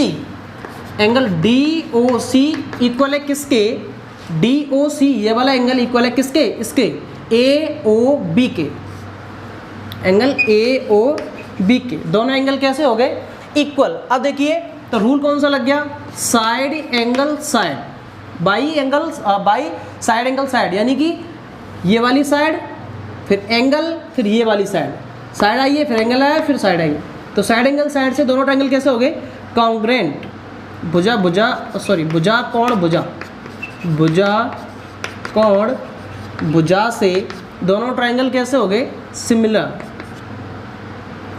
एंगल DOC इक्वल है किसके, DOC ये वाला एंगल इक्वल है किसके, इसके AOB के, एंगल AOB के। दोनों एंगल कैसे हो गए, इक्वल। अब देखिए तो रूल कौन सा लग गया, side angle side, by side angle side, यानी कि ये वाली साइड फिर एंगल फिर ये वाली साइड, साइड आई है फिर एंगल आया फिर साइड आई। तो साइड एंगल साइड से दोनों ट्रायंगल कैसे हो गए, कॉन्ग्रुएंट, भुजा कोण भुजा से दोनों ट्रायंगल कैसे हो गए, similar,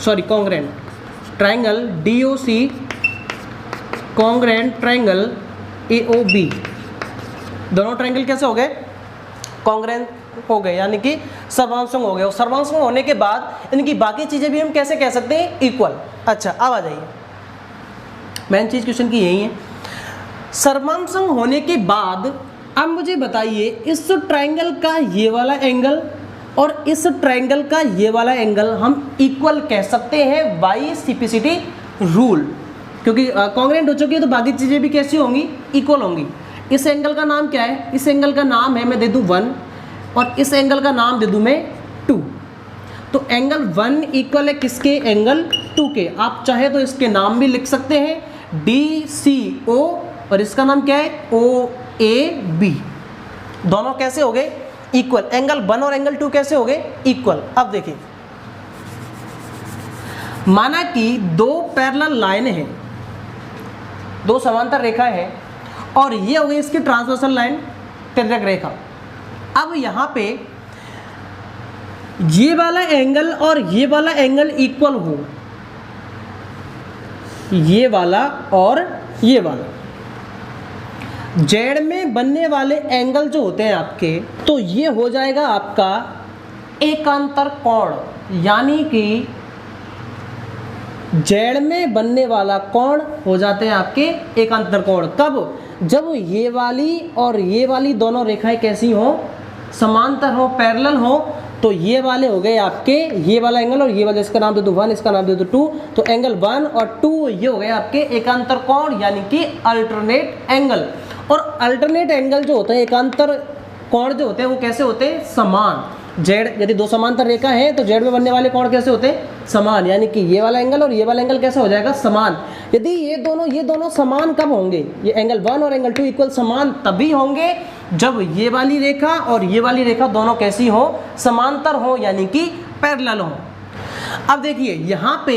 congruent. Triangle DOC congruent triangle AOB, दोनों ट्रायंगल कैसे हो गए, कॉन्ग्रुएंट हो गए, यानी कि सर्वांशों हो गए। और सर्वांशों होने के बाद इनकी बाकी चीजें भी हम कैसे कह सकते हैं, इक्वल। अच्छा, अब आ जाइए, मेन चीज क्वेश्चन की यही है, सर्वांशों होने के बाद अब मुझे बताइए इस ट्रायंगल का ये वाला एंगल और इस ट्रायंगल का ये वाला एंगल हम इक्वल कह सकते हैं बाई सिम्प्लिसिटी रूल, क्योंकि कॉन्ग्रुएंट हो चुकी है तो बाकी चीजें भी कैसी होंगी, इक्वल होंगी। इस एंगल का नाम क्या है, इस एंगल का नाम है, मैं दे दूं 1, और इस एंगल का नाम दे दूं मैं 2। तो एंगल 1 इक्वल है किसके, एंगल 2 के। आप चाहे तो इसके नाम भी लिख सकते हैं DCO, और इसका नाम क्या है, OAB। दोनों कैसे हो गए, इक्वल। एंगल 1 और एंगल 2 कैसे हो गए, इक्वल। अब देखिए, माना कि दो पैरेलल लाइन है, दो समांतर रेखा है, और ये हो गई इसकी ट्रांसवर्सल लाइन, तिर्यक रेखा। अब यहाँ पे ये वाला एंगल और ये वाला एंगल इक्वल हो, ये वाला और ये वाला, जेड में बनने वाले एंगल जो होते हैं आपके, तो ये हो जाएगा आपका एकांतर कोण, यानी कि जेड में बनने वाला कोण हो जाते हैं आपके एकांतर कोण। कब, जब ये वाली और ये वाली दोनों रेखाएं कैसी हो, समांतर हो, पैरेलल हो, तो ये वाले हो गए आपके ये वाला एंगल और ये वाला, इसका नाम दे दो 1, इसका नाम दे दो 2, तो एंगल 1 और 2 ये हो गए आपके एकांतर कोण यानी कि अल्टरनेट एंगल। और अल्टरनेट एंगल जो होते हैं, एकांतर कोण जो होते हैं वो कैसे होते हैं? समान। जेड यदि दो समांतर रेखा है तो जेड में बनने वाले कोण कैसे होते हैं? समान, यानी कि ये वाला एंगल और ये वाला एंगल कैसे हो जाएगा? समान। यदि ये दोनों समान कब होंगे? ये एंगल 1 और एंगल 2 इक्वल समान तभी होंगे जब ये वाली रेखा और ये वाली रेखा दोनों कैसी हो? समांतर हो, यानी कि पैरेलल हो। अब देखिए यहाँ पे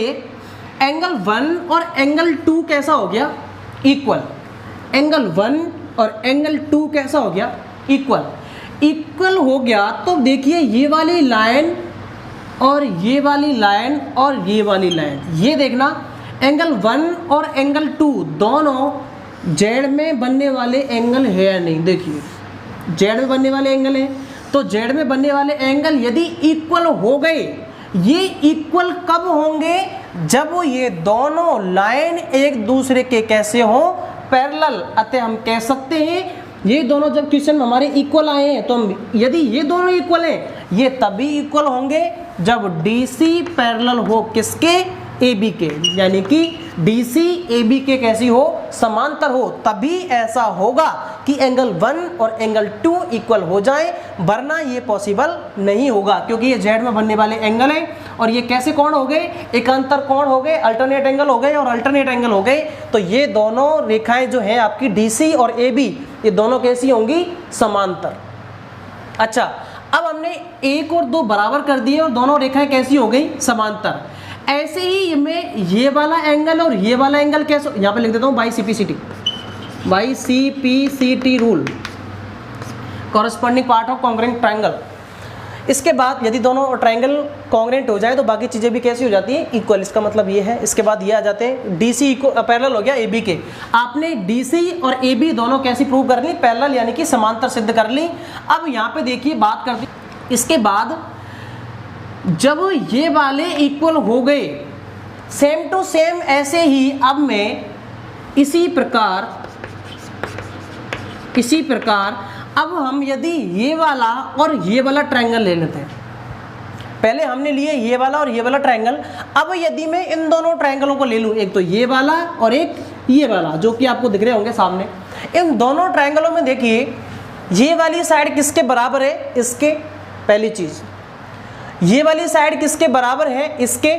एंगल 1 और एंगल 2 कैसा हो गया? इक्वल। एंगल 1 और एंगल 2 कैसा हो गया? इक्वल हो गया। तो देखिए ये वाली लाइन और ये वाली लाइन और ये वाली लाइन, ये देखना एंगल 1 और एंगल 2 दोनों जेड में बनने वाले एंगल है या नहीं? देखिए जेड में बनने वाले एंगल है, तो जेड में बनने वाले एंगल यदि इक्वल हो गए, ये इक्वल कब होंगे? जब ये दोनों लाइन एक दूसरे के कैसे हो? पैरेलल। अतः हम कह सकते हैं ये दोनों जब क्वेश्चन में हमारे इक्वल आए हैं, तो हम यदि ये दोनों इक्वल हैं, ये तभी इक्वल होंगे जब DC पैरेलल हो किसके? AB के, यानी कि DC AB के कैसी हो? समांतर हो। तभी ऐसा होगा कि एंगल 1 और एंगल 2 इक्वल हो जाएं, वरना ये पॉसिबल नहीं होगा, क्योंकि ये जेड में बनने वाले एंगल हैं और ये कैसे कोण हो गए? एकांतर कोण हो गए, अल्टरनेट एंगल हो गए और अल्टरनेट एंगल हो गए। तो ये दोनों रेखाएं जो हैं आपकी DC और AB, ये दोनों कैसी होंगी? समांतर। अच्छा, अब हमने 1 और 2 बराबर कर दिए और दोनों रेखाएं कैसी हो गई? समांतर। ऐसे ही में ये वाला एंगल और ये वाला एंगल कैसे? यहाँ पे लिख देता हूँ by CPCT rule, corresponding part of congruent triangle. इसके बाद यदि दोनों ट्रायंगल कॉन्ग्रुएंट हो जाए तो बाकी चीज़ें भी कैसी हो जाती हैं? इक्वल। इसका मतलब ये है। इसके बाद ये आ जाते हैं DC पैरेलल हो गया AB के। आपने DC और AB दोनों कैसी प्रूव कर ली? पैरेलल, यानी कि समांतर सिद्ध कर ली। अब यहाँ पे देखिए बात करते हैं, इसके बाद जब ये वाले इक्वल हो गए, सेम टू सेम ऐसे ही अब मैं इसी प्रकार अब हम यदि ये वाला और ये वाला ट्रायंगल ले लेते हैं। पहले हमने लिए ये वाला और ये वाला ट्रायंगल। अब यदि मैं इन दोनों ट्रायंगलों को ले लूँ, एक तो ये वाला और एक ये वाला, जो कि आपको दिख रहे होंगे सामने। इन दोनों ट्रायंगलों में देखिए ये वाली साइड किसके बराबर है? इसके। पहली चीज़, ये वाली साइड किसके बराबर है? इसके।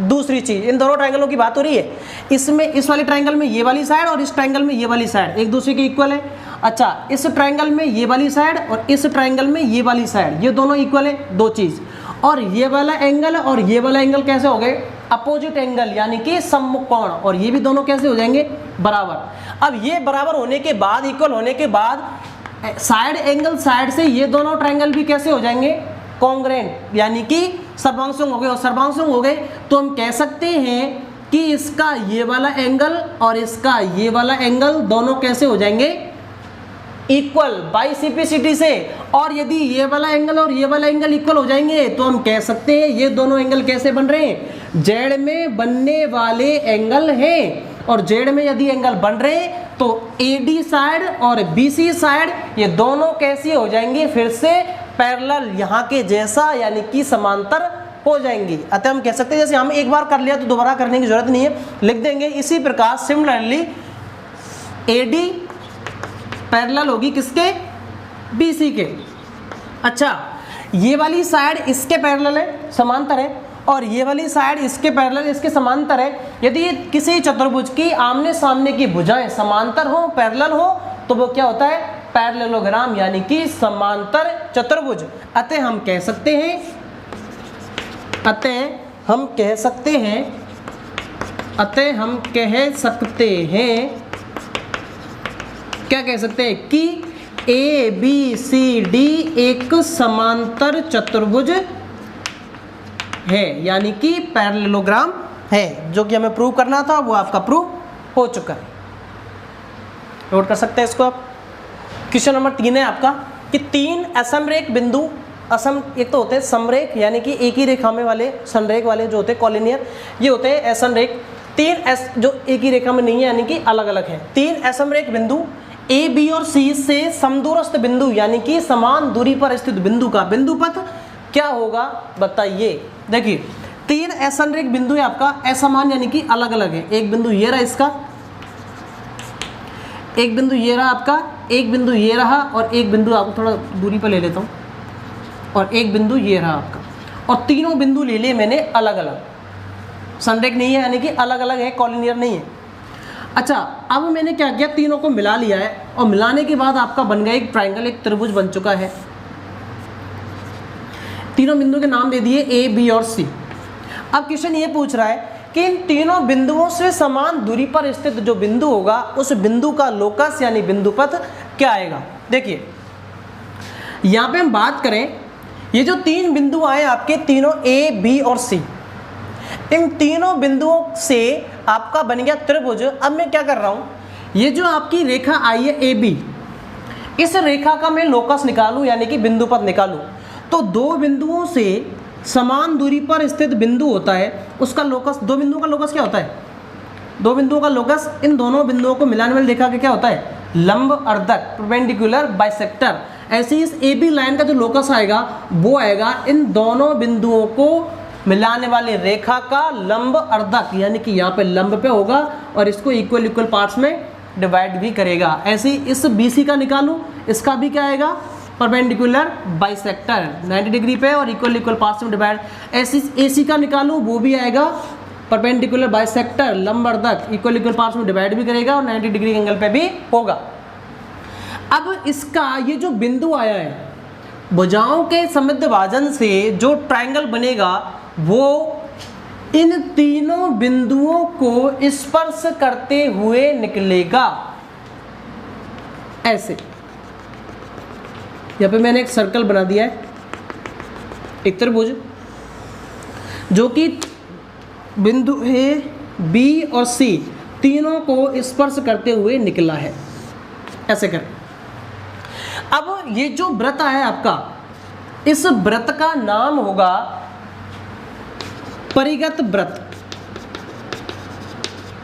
दूसरी चीज, इन दोनों ट्रायंगलों की बात हो रही है। इसमें इस वाले ट्रायंगल में ये वाली साइड और इस ट्रायंगल में ये वाली साइड एक दूसरे के इक्वल है। अच्छा, इस ट्रायंगल में ये वाली साइड और इस ट्रायंगल में ये वाली साइड, ये दोनों इक्वल है। दो चीज। और ये वाला एंगल और ये वाला एंगल कैसे हो गए? अपोजिट एंगल, यानी कि समकोण। और ये भी दोनों कैसे हो जाएंगे? बराबर। अब ये बराबर होने के बाद, इक्वल होने के बाद, साइड एंगल साइड से ये दोनों ट्रायंगल भी कैसे हो जाएंगे? कॉन्ग्रुएंट, यानी कि सर्वांशुंग हो गए। और सर्वांशुंग हो गए तो हम कह सकते हैं कि इसका ये वाला एंगल और इसका ये वाला एंगल दोनों कैसे हो जाएंगे? इक्वल, बाई CPCT से। और यदि ये वाला एंगल और ये वाला एंगल इक्वल हो जाएंगे तो हम कह सकते हैं ये दोनों एंगल कैसे बन रहे हैं? जेड में बनने वाले एंगल हैं। और जेड में यदि एंगल बन रहे हैं तो AD साइड और BC साइड ये दोनों कैसी हो जाएंगी? फिर से पैरेलल, यहाँ के जैसा, यानी कि समांतर हो जाएंगी। अतः हम कह सकते हैं, जैसे हम एक बार कर लिया तो दोबारा करने की जरूरत नहीं है, लिख देंगे। इसी प्रकार सिमिलरली AD पैरेलल होगी किसके? BC के। अच्छा, ये वाली साइड इसके पैरेलल है, समांतर है, और ये वाली साइड इसके पैरेलल, इसके समांतर है। यदि किसी चतुर्भुज की आमने सामने की भुजाएं समांतर हो, पैरेलल हो, तो वो क्या होता है? पैरेललोग्राम, यानी कि समांतर चतुर्भुज। अतः हम कह सकते हैं क्या कह सकते हैं कि ABCD एक समांतर चतुर्भुज है, यानी कि पैरेललोग्राम है। जो कि हमें प्रूव करना था वो आपका प्रूव हो चुका है। नोट कर सकते हैं इसको आप। क्वेश्चन नंबर 3 है आपका कि 3 असमरेख बिंदु, एक तो होते हैं समरेख, यानी कि एक ही रेखा में वाले, संरेख वाले जो होते हैं कॉलिनियर, ये होते हैं असमरेख। 3 जो एक ही रेखा में नहीं है, यानी कि अलग अलग है। 3 असमरेख बिंदु A, B और C से समदूरस्थ बिंदु, यानी कि समान दूरी पर स्थित बिंदु का बिंदु पथ क्या होगा बताइए। देखिए 3 असंरेख बिंदु है आपका, असमान यानी कि अलग अलग है। एक बिंदु ये रहा इसका, एक बिंदु ये रहा आपका, एक बिंदु ये रहा, और एक बिंदु आपको थोड़ा दूरी पर ले लेता हूँ, और एक बिंदु ये रहा आपका, और तीनों बिंदु ले लिए मैंने अलग अलग, संरेख नहीं है यानी कि अलग अलग है, कॉलिनियर नहीं है। अच्छा अब मैंने क्या किया, तीनों को मिला लिया है, और मिलाने के बाद आपका बन गया एक ट्राइंगल, एक त्रिभुज बन चुका है। तीनों बिंदु के नाम दे दिए ए, बी और सी। अब क्वेश्चन ये पूछ रहा है कि इन तीनों बिंदुओं से समान दूरी पर स्थित जो बिंदु होगा उस बिंदु का लोकस यानी बिंदुपथ क्या आएगा। देखिए यहाँ पे हम बात करें, ये जो 3 बिंदु आए आपके, तीनों ए, बी और सी, इन तीनों बिंदुओं से आपका बन गया त्रिभुज। अब मैं क्या कर रहा हूँ, ये जो आपकी रेखा आई है ए बी, इस रेखा का मैं लोकस निकालूं यानी कि बिंदुपथ निकालूं, तो 2 बिंदुओं से समान दूरी पर स्थित बिंदु होता है, उसका लोकस, 2 बिंदुओं का लोकस क्या होता है, 2 बिंदुओं का लोकस इन दोनों बिंदुओं को मिलाने वाली रेखा का क्या होता है, लंब अर्धक, परपेंडिकुलर बाइसेक्टर। ऐसे ही इस ए बी लाइन का जो लोकस आएगा वो आएगा इन दोनों बिंदुओं को मिलाने वाली रेखा का लंब अर्धक, यानी कि यहाँ पे लंब पे होगा और इसको इक्वल इक्वल पार्ट्स में डिवाइड भी करेगा। ऐसे ही इस BC का निकालूं, इसका भी क्या आएगा, परपेंडिकुलर बाइसेक्टर, 90 डिग्री पे और इक्वल इक्वल पार्ट्स में डिवाइड। ऐसे AC का निकालूं, वो भी आएगा परपेंडिकुलर बाइसेक्टर, लंब अर्धक, इक्वल इक्वल पार्ट्स में डिवाइड भी करेगा और 90 डिग्री एंगल पे भी होगा। अब इसका ये जो बिंदु आया है, भुजाओं के सममित भाजन से जो ट्रायंगल बनेगा वो इन तीनों बिंदुओं को स्पर्श करते हुए निकलेगा। ऐसे यहाँ पे मैंने एक सर्कल बना दिया है, एक त्रिभुज, जो कि बिंदु ए, बी और सी तीनों को स्पर्श करते हुए निकला है। ऐसे करें। अब ये जो वृत्त है आपका, इस वृत्त का नाम होगा परिगत वृत्त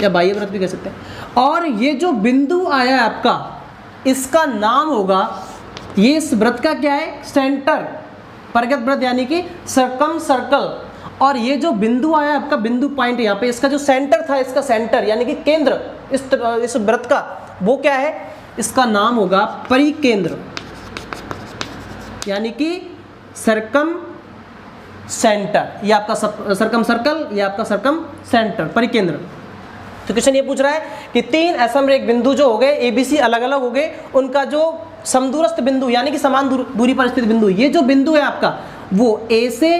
या बाह्य वृत्त भी कह सकते हैं। और ये जो बिंदु आया है आपका, इसका नाम होगा, ये इस वृत्त का क्या है, सेंटर, परिगत वृत्त यानी कि सर्कम सर्कल। और ये जो बिंदु आया आपका, बिंदु पॉइंट यहाँ पे, इसका जो सेंटर था, इसका सेंटर यानी कि केंद्र इस वृत्त का, वो क्या है, इसका नाम होगा परिकेंद्र यानी कि सर्कम सेंटर। ये आपका सर्कम सर्कल, ये आपका सर्कम सेंटर, परिकेंद्र। तो क्वेश्चन ये पूछ रहा है कि 3 असमरेख बिंदु जो हो गए, ABC अलग अलग हो गए, उनका जो समदूरस्थ बिंदु यानी कि समान दूरी पर स्थित बिंदु, ये जो बिंदु है आपका वो A से,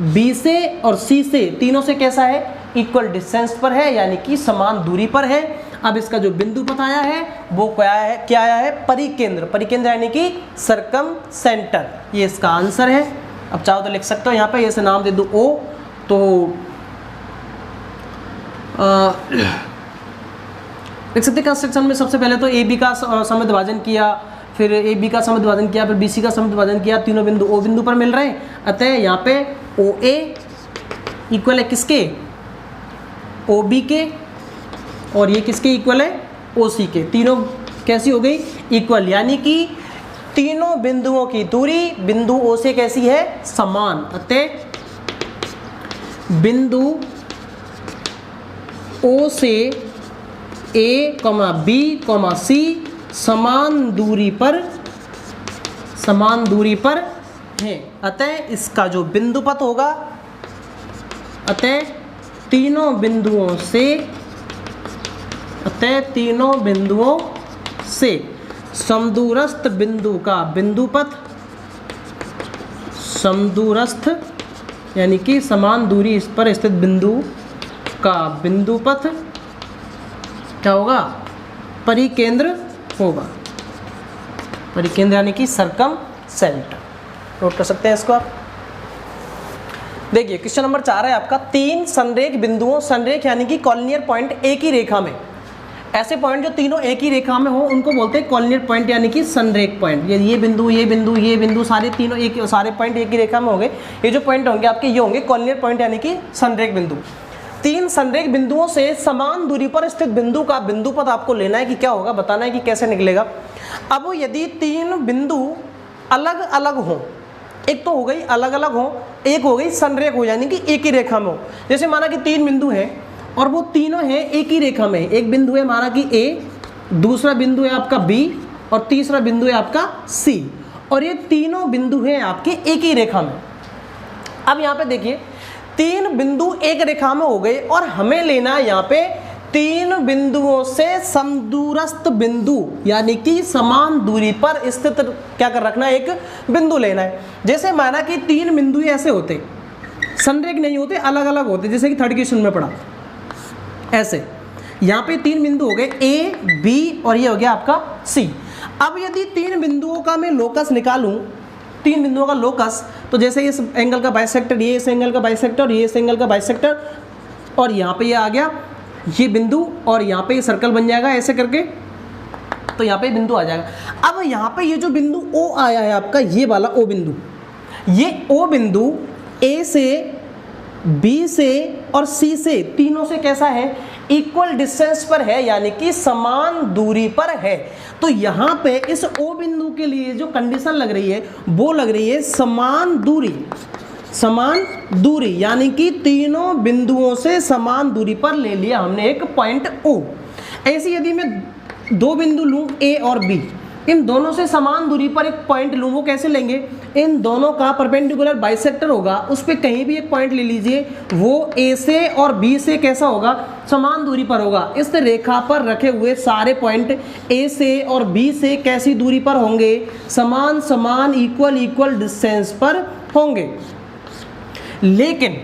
B से और C से, तीनों से कैसा है, इक्वल डिस्टेंस पर है यानी कि समान दूरी पर है। अब इसका जो बिंदु पथ आया है वो क्या आया है, परिकेंद्र, परिकेंद्र यानी कि सर्कम सेंटर। ये इसका आंसर है। अब चाहो तो लिख सकते हो यहाँ पे, ऐसे नाम दे दो O, तो लिख सकते कंस्ट्रक्शन में सबसे पहले तो AB का सममित विभाजन किया, फिर AB का सममित विभाजन किया, फिर BC का सममित विभाजन किया, तीनों बिंदु O बिंदु पर मिल रहे हैं। अतः यहाँ पे OA इक्वल है किसके, OB के, और ये किसके इक्वल है, OC के। तीनों कैसी हो गई, इक्वल, यानी कि तीनों बिंदुओं की दूरी बिंदु O से कैसी है, समान। अतः बिंदु O से A, B, C समान दूरी पर है। अतः इसका जो बिंदुपथ होगा, अतः तीनों बिंदुओं से समदूरस्थ बिंदु का बिंदुपथ, समदूरस्थ यानी कि समान दूरी पर स्थित बिंदु का बिंदुपथ क्या होगा, परिकेंद्र होगा। परिकेंद्र यानी कि सर्कम सेंटर। नोट कर सकते हैं इसको आप। देखिए क्वेश्चन नंबर 4 है आपका, 3 संरेख बिंदुओं, संरेख यानी कि कॉलिनियर पॉइंट एक ही रेखा में, ऐसे पॉइंट जो तीनों एक ही रेखा में हो उनको बोलते हैं कॉलिनियर पॉइंट यानी कि संरेख पॉइंट। ये बिंदु सारे तीनों सारे पॉइंट एक ही रेखा में होंगे। ये जो पॉइंट होंगे आपके, ये होंगे कॉलिनियर पॉइंट यानी कि संरेख बिंदु। 3 संरेख बिंदुओं से समान दूरी पर स्थित बिंदु का बिंदुपथ आपको लेना है कि क्या होगा, बताना है कि कैसे निकलेगा। अब यदि 3 बिंदु अलग अलग हों, एक तो हो गई अलग अलग हो, एक हो गई संरेख हो, यानी कि एक ही रेखा में हो। जैसे माना कि 3 बिंदु हैं और वो तीनों हैं एक ही रेखा में। एक बिंदु है माना कि ए, दूसरा बिंदु है आपका बी और तीसरा बिंदु है आपका सी, और ये तीनों बिंदु हैं आपके एक ही रेखा में। अब यहाँ पे देखिए 3 बिंदु एक रेखा में हो गए और हमें लेना है यहाँ पे 3 बिंदुओं से समदूरस्थ बिंदु, यानी कि समान दूरी पर स्थित क्या कर रखना है, एक बिंदु लेना है। जैसे माना कि 3 बिंदु ऐसे होते, संरेख नहीं होते, अलग अलग होते, जैसे कि थर्ड क्वेश्चन में पढ़ा ऐसे। यहाँ पे 3 बिंदु हो गए ए, बी और ये हो गया आपका सी। अब यदि 3 बिंदुओं का मैं लोकस निकालूं, 3 बिंदुओं का लोकस, तो जैसे इस एंगल का बाइसेक्टर, ये इस एंगल का बाइसेक्टर, ये इस एंगल का बाइसेक्टर, और यहाँ पे ये आ गया ये बिंदु, और यहाँ पे ये सर्कल बन जाएगा ऐसे करके, तो यहाँ पे बिंदु आ जाएगा। अब यहाँ पे ये जो बिंदु ओ आया है आपका, ये वाला ओ बिंदु, ये ओ बिंदु ए से, बी से और सी से, तीनों से कैसा है, इक्वल डिस्टेंस पर है, यानी कि समान दूरी पर है। तो यहाँ पे इस ओ बिंदु के लिए जो कंडीशन लग रही है वो लग रही है समान दूरी, समान दूरी, यानी कि तीनों बिंदुओं से समान दूरी पर ले लिया हमने एक पॉइंट ओ। ऐसे यदि मैं 2 बिंदु लूँ ए और बी, इन दोनों से समान दूरी पर एक पॉइंट लूँ, वो कैसे लेंगे, इन दोनों का परपेंडिकुलर बाइसेक्टर होगा, उस पर कहीं भी एक पॉइंट ले लीजिए, वो ए से और बी से कैसा होगा, समान दूरी पर होगा। इस रेखा पर रखे हुए सारे पॉइंट ए से और बी से कैसी दूरी पर होंगे, समान समान इक्वल डिस्टेंस पर होंगे। लेकिन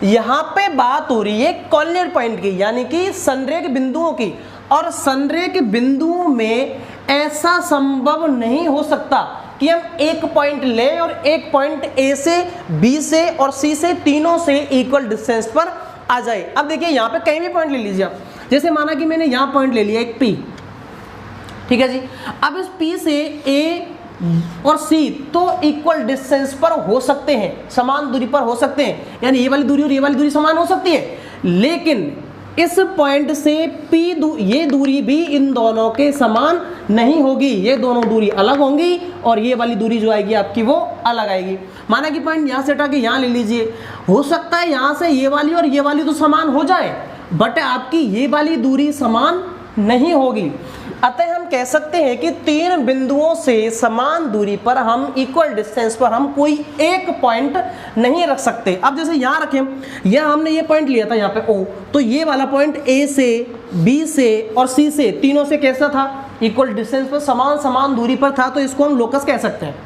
यहाँ पे बात हो रही है कॉर्डिनेट पॉइंट की, यानी कि संरेख बिंदुओं की, और संरेख बिंदुओं में ऐसा संभव नहीं हो सकता कि हम एक पॉइंट लें और एक पॉइंट ए से, बी से और सी से, तीनों से इक्वल डिस्टेंस पर आ जाए। अब देखिए यहाँ पे कहीं भी पॉइंट ले लीजिए आप, जैसे माना कि मैंने यहाँ पॉइंट ले लिया एक पी, ठीक है जी। अब इस पी से ए और सी तो इक्वल डिस्टेंस पर हो सकते हैं, समान दूरी पर हो सकते हैं, यानी ये वाली दूरी और ये वाली दूरी समान हो सकती है। लेकिन इस पॉइंट से पी ये दूरी भी इन दोनों के समान नहीं होगी, ये दोनों दूरी अलग होंगी और ये वाली दूरी जो आएगी आपकी वो अलग आएगी। माना कि पॉइंट यहाँ से हटा के यहाँ ले लीजिए, हो सकता है यहाँ से ये वाली और ये वाली तो समान हो जाए, बट आपकी ये वाली दूरी समान नहीं होगी। अतः हम कह सकते हैं कि 3 बिंदुओं से समान दूरी पर हम इक्वल डिस्टेंस पर हम कोई एक पॉइंट नहीं रख सकते। अब जैसे यहाँ रखें, यह हमने ये पॉइंट लिया था यहाँ पे ओ, तो ये वाला पॉइंट ए से, बी से और सी से, तीनों से कैसा था, इक्वल डिस्टेंस पर समान दूरी पर था, तो इसको हम लोकस कह सकते हैं।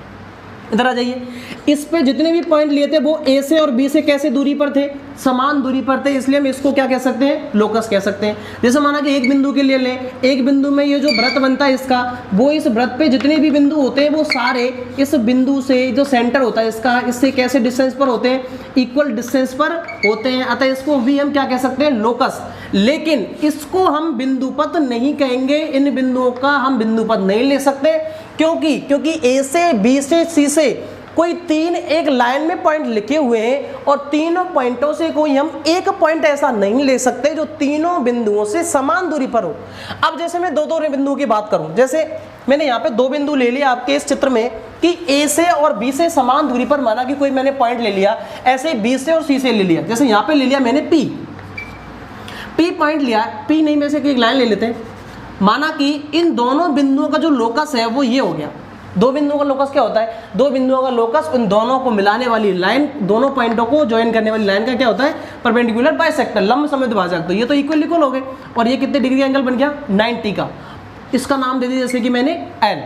इधर आ जाइए, इस पे जितने भी पॉइंट लिए थे वो ए से और बी से कैसे दूरी पर थे, समान दूरी पर थे, इसलिए हम इसको क्या कह सकते हैं, लोकस कह सकते हैं। जैसे माना कि एक बिंदु के लिए लें, एक बिंदु में ये जो वृत्त बनता है इसका, वो इस वृत्त पे जितने भी बिंदु होते हैं वो सारे इस बिंदु से, जो सेंटर होता है इसका, इससे कैसे डिस्टेंस पर होते हैं, इक्वल डिस्टेंस पर होते हैं। अतः इसको भी हम क्या कह सकते हैं, लोकस। लेकिन इसको हम बिंदुपथ नहीं कहेंगे, इन बिंदुओं का हम बिंदुपथ नहीं ले सकते। क्योंकि ए से, बी से, सी से कोई 3 एक लाइन में पॉइंट लिखे हुए हैं और तीनों पॉइंटों से कोई हम एक पॉइंट ऐसा नहीं ले सकते जो तीनों बिंदुओं से समान दूरी पर हो। अब जैसे मैं दो बिंदुओं की बात करूं, जैसे मैंने यहाँ पे 2 बिंदु ले लिया आपके इस चित्र में कि ए से और बी से समान दूरी पर, माना कि कोई मैंने पॉइंट ले लिया, ऐसे बी से और सी से ले लिया। जैसे यहाँ पे ले लिया मैंने पी पॉइंट लिया, पी नहीं में से एक लाइन ले लेते हैं। माना कि इन दोनों बिंदुओं का जो लोकस है वो ये हो गया। 2 बिंदुओं का लोकस क्या होता है, 2 बिंदुओं का लोकस उन दोनों को मिलाने वाली लाइन, दोनों पॉइंटों को ज्वाइन करने वाली लाइन का क्या होता है, परपेंडिकुलर बाइसेक्टर, लंब समेत भाजक। तो ये तो इक्वल हो गए, और ये कितने डिग्री एंगल बन गया, 90 का। इसका नाम दे दिया जैसे कि मैंने एल।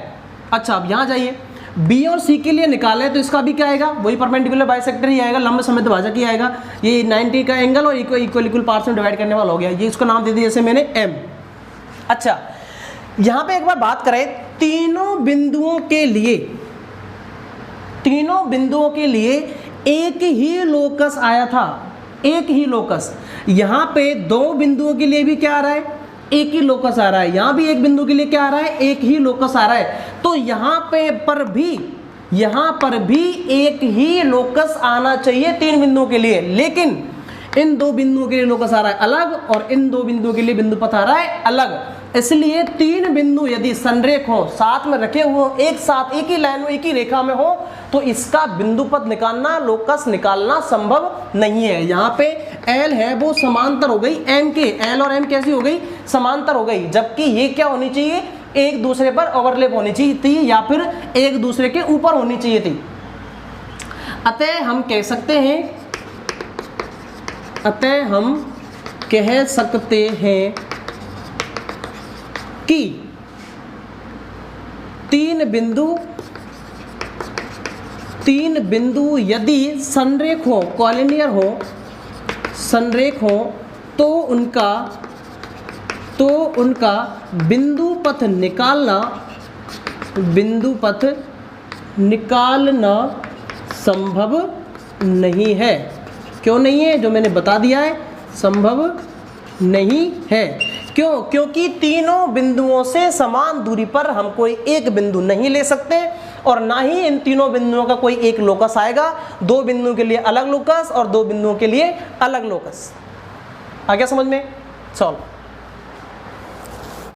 अच्छा, अब यहाँ जाइए, बी और सी के लिए निकाले तो इसका भी क्या आएगा, वही परपेंडिकुलर बाइसेक्टर ही आएगा, लंब समेत भाजक ही आएगा। ये 90 का एंगल और इक्वल पार्ट्स में डिवाइड करने वाला हो गया, ये इसका नाम दे दिया जैसे मैंने एम। अच्छा, यहां पे एक बार बात करें, तीनों बिंदुओं के लिए एक ही लोकस आया था, एक ही लोकस। यहां पे 2 बिंदुओं के लिए भी क्या आ रहा है, एक ही लोकस आ रहा है। यहां भी एक बिंदु के लिए क्या आ रहा है, एक ही लोकस आ रहा है। तो यहां पर भी एक ही लोकस आना चाहिए 3 बिंदुओं के लिए, लेकिन इन 2 बिंदुओं के लिए लोकस आ रहा है अलग और इन 2 बिंदुओं के लिए बिंदुपथ आ रहा है अलग। इसलिए तीन बिंदु यदि संरेख हो, साथ में रखे हुए हो, एक साथ एक ही लाइन में एक ही रेखा में हो, तो इसका बिंदु पथ निकालना, लोकस निकालना संभव नहीं है। यहाँ पे L है वो समांतर हो गई M के, L और M कैसी हो गई, समांतर हो गई, जबकि ये क्या होनी चाहिए, एक दूसरे पर ओवरलैप होनी चाहिए थी या फिर एक दूसरे के ऊपर होनी चाहिए थी। अतः हम कह सकते हैं कि तीन बिंदु यदि संरेख हो, कॉलिनियर हो, संरेख हो, तो उनका बिंदु पथ निकालना संभव नहीं है। क्यों नहीं है, जो मैंने बता दिया है, संभव नहीं है। क्यों? क्योंकि तीनों बिंदुओं से समान दूरी पर हम कोई एक बिंदु नहीं ले सकते और ना ही इन तीनों बिंदुओं का कोई एक लोकस आएगा। दो बिंदुओं के लिए अलग लोकस और दो बिंदुओं के लिए अलग लोकस। आ गया समझ में? चलो।